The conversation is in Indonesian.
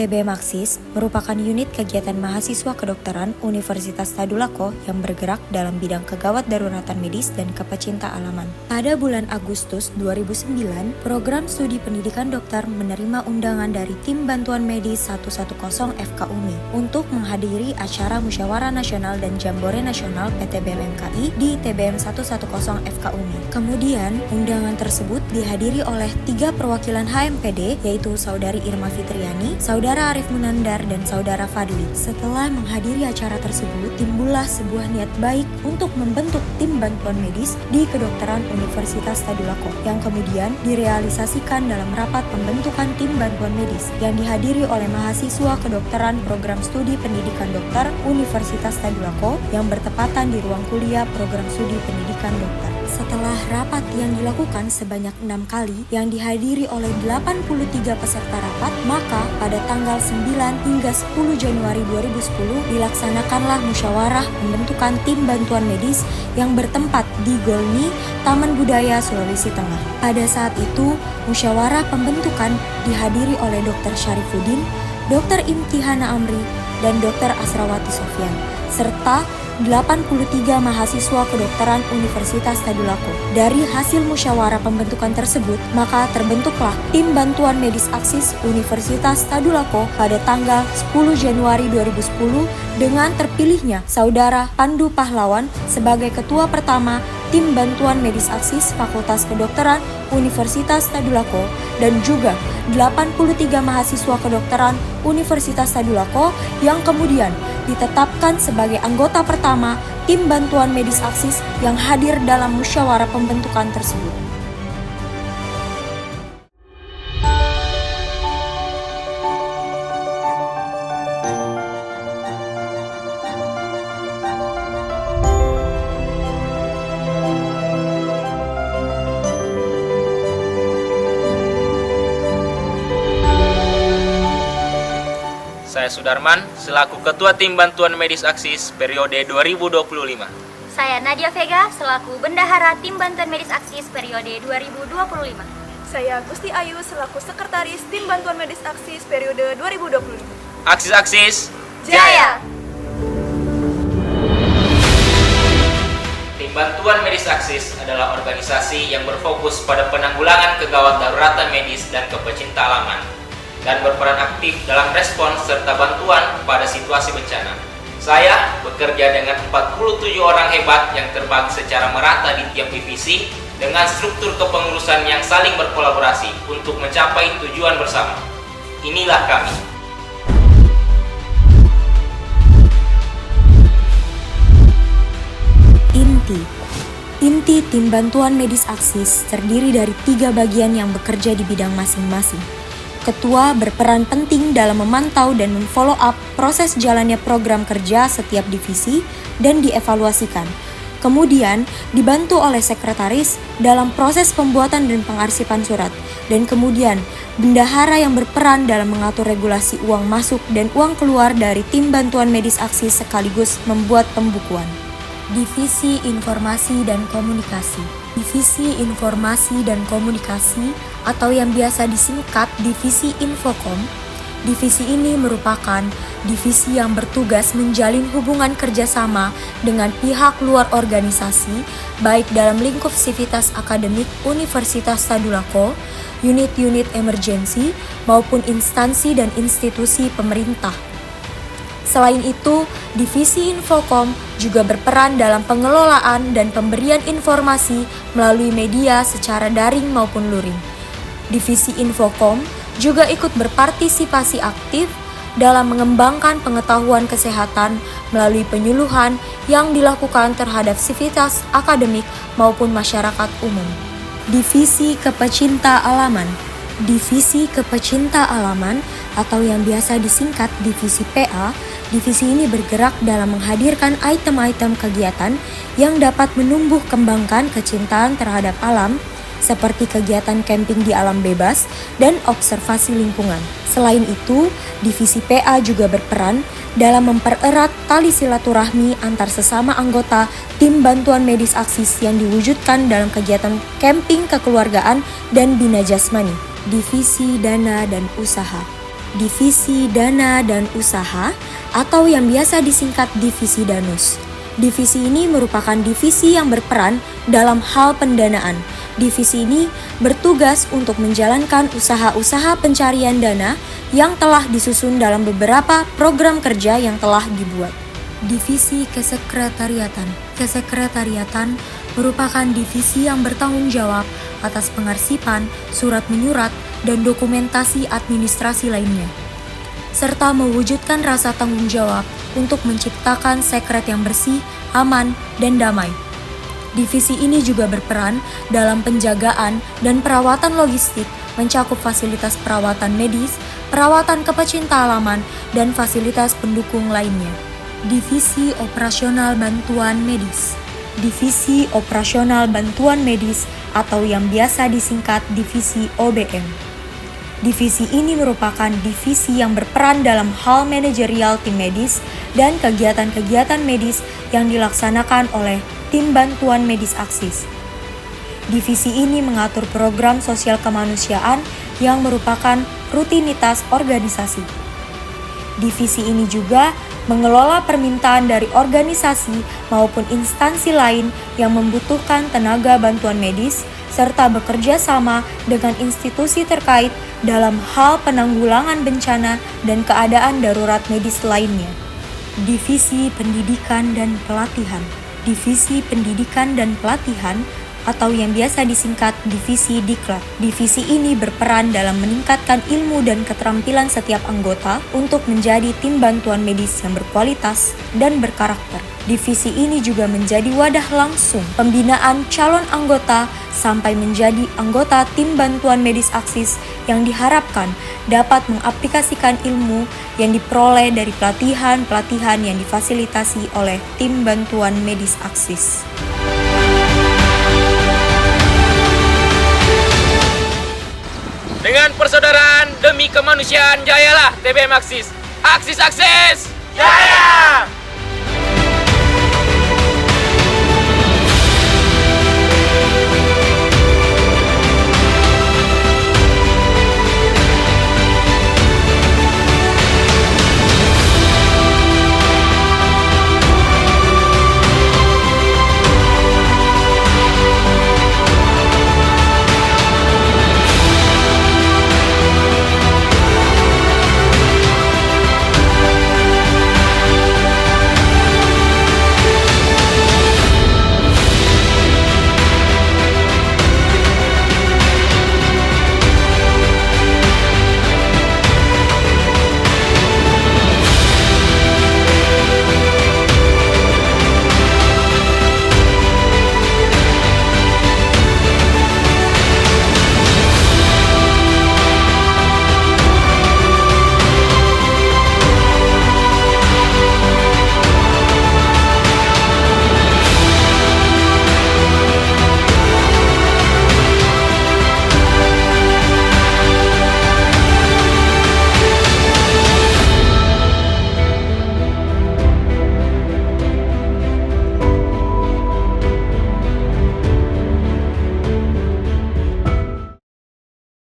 PTBM Aksis merupakan unit kegiatan mahasiswa kedokteran Universitas Tadulako yang bergerak dalam bidang kegawat daruratan medis dan kepecinta alaman. Pada bulan Agustus 2009, program studi pendidikan dokter menerima undangan dari Tim Bantuan Medis 110 FKUMI untuk menghadiri acara Musyawarah Nasional dan Jambore Nasional PTBM MKI di TBM 110 FKUMI. Kemudian, undangan tersebut dihadiri oleh 3 perwakilan HMPD, yaitu Saudari Irma Fitriani, Saudara Arif Munandar, dan Saudara Fadli. Setelah menghadiri acara tersebut, timbullah sebuah niat baik untuk membentuk tim bantuan medis di kedokteran Universitas Tadulako, yang kemudian direalisasikan dalam rapat pembentukan tim bantuan medis yang dihadiri oleh mahasiswa kedokteran program studi pendidikan dokter Universitas Tadulako yang bertepatan di ruang kuliah program studi pendidikan dokter. Setelah rapat yang dilakukan sebanyak 6 kali yang dihadiri oleh 83 peserta rapat, maka pada tanggal 9 hingga 10 Januari 2010 dilaksanakanlah musyawarah pembentukan tim bantuan medis yang bertempat di Golni, Taman Budaya, Sulawesi Tengah. Pada saat itu, musyawarah pembentukan dihadiri oleh Dr. Syarifuddin, Dr. Imtihana Amri, dan Dr. Asrawati Sofyan, serta 83 mahasiswa kedokteran Universitas Tadulako. Dari hasil musyawarah pembentukan tersebut, maka terbentuklah Tim Bantuan Medis Aksis Universitas Tadulako pada tanggal 10 Januari 2010 dengan terpilihnya Saudara Pandu Pahlawan sebagai ketua pertama Tim Bantuan Medis Aksis Fakultas Kedokteran Universitas Tadulako dan juga 83 mahasiswa kedokteran Universitas Tadulako yang kemudian ditetapkan sebagai anggota pertama Tim Bantuan Medis Aksis yang hadir dalam musyawarah pembentukan tersebut. Saya Sudarman, selaku Ketua Tim Bantuan Medis Aksis periode 2025. Saya Nadia Vega, selaku Bendahara Tim Bantuan Medis Aksis periode 2025. Saya Gusti Ayu, selaku Sekretaris Tim Bantuan Medis Aksis periode 2025. Aksis Jaya! Tim Bantuan Medis Aksis adalah organisasi yang berfokus pada penanggulangan kegawat daruratan medis dan kepecinta alaman, dan berperan aktif dalam respons serta bantuan pada situasi bencana. Saya bekerja dengan 47 orang hebat yang terbagi secara merata di tiap divisi dengan struktur kepengurusan yang saling berkolaborasi untuk mencapai tujuan bersama. Inilah kami. Inti Tim Bantuan Medis Aksis terdiri dari 3 bagian yang bekerja di bidang masing-masing. Ketua berperan penting dalam memantau dan memfollow up proses jalannya program kerja setiap divisi dan dievaluasikan. Kemudian dibantu oleh sekretaris dalam proses pembuatan dan pengarsipan surat. Dan kemudian bendahara yang berperan dalam mengatur regulasi uang masuk dan uang keluar dari Tim Bantuan Medis Aksis sekaligus membuat pembukuan. Divisi Informasi dan Komunikasi. Divisi Informasi dan Komunikasi atau yang biasa disingkat Divisi Infokom. Divisi ini merupakan divisi yang bertugas menjalin hubungan kerjasama dengan pihak luar organisasi, baik dalam lingkup sivitas akademik Universitas Tadulako, unit-unit emergensi, maupun instansi dan institusi pemerintah. Selain itu, Divisi Infokom juga berperan dalam pengelolaan dan pemberian informasi melalui media secara daring maupun luring. Divisi Infokom juga ikut berpartisipasi aktif dalam mengembangkan pengetahuan kesehatan melalui penyuluhan yang dilakukan terhadap sivitas akademik maupun masyarakat umum. Divisi Kepecinta Alaman. Divisi Kepecinta Alaman atau yang biasa disingkat Divisi PA, divisi ini bergerak dalam menghadirkan item-item kegiatan yang dapat menumbuh kembangkan kecintaan terhadap alam, seperti kegiatan camping di alam bebas dan observasi lingkungan. Selain itu, divisi PA juga berperan dalam mempererat tali silaturahmi antar sesama anggota Tim Bantuan Medis Aksis yang diwujudkan dalam kegiatan camping kekeluargaan dan bina jasmani. Divisi Dana dan Usaha. Divisi Dana dan Usaha atau yang biasa disingkat Divisi Danus. Divisi ini merupakan divisi yang berperan dalam hal pendanaan. Divisi ini bertugas untuk menjalankan usaha-usaha pencarian dana yang telah disusun dalam beberapa program kerja yang telah dibuat. Divisi Kesekretariatan. Kesekretariatan merupakan divisi yang bertanggung jawab atas pengarsipan, surat menyurat, dan dokumentasi administrasi lainnya, serta mewujudkan rasa tanggung jawab untuk menciptakan sekret yang bersih, aman, dan damai. Divisi ini juga berperan dalam penjagaan dan perawatan logistik, mencakup fasilitas perawatan medis, perawatan kepecinta alaman, dan fasilitas pendukung lainnya. Divisi Operasional Bantuan Medis. Divisi Operasional Bantuan Medis atau yang biasa disingkat Divisi OBM. Divisi ini merupakan divisi yang berperan dalam hal manajerial tim medis dan kegiatan-kegiatan medis yang dilaksanakan oleh tim bantuan medis AKSIS. Divisi ini mengatur program sosial kemanusiaan yang merupakan rutinitas organisasi. Divisi ini juga mengelola permintaan dari organisasi maupun instansi lain yang membutuhkan tenaga bantuan medis, serta bekerja sama dengan institusi terkait dalam hal penanggulangan bencana dan keadaan darurat medis lainnya. Divisi Pendidikan dan Pelatihan. Divisi Pendidikan dan Pelatihan atau yang biasa disingkat Divisi Diklat. Divisi ini berperan dalam meningkatkan ilmu dan keterampilan setiap anggota untuk menjadi tim bantuan medis yang berkualitas dan berkarakter. Divisi ini juga menjadi wadah langsung pembinaan calon anggota sampai menjadi anggota tim bantuan medis AKSIS yang diharapkan dapat mengaplikasikan ilmu yang diperoleh dari pelatihan-pelatihan yang difasilitasi oleh tim bantuan medis AKSIS. Dengan persaudaraan demi kemanusiaan, jayalah TBM AKSIS. AKSIS, AKSIS! Jaya!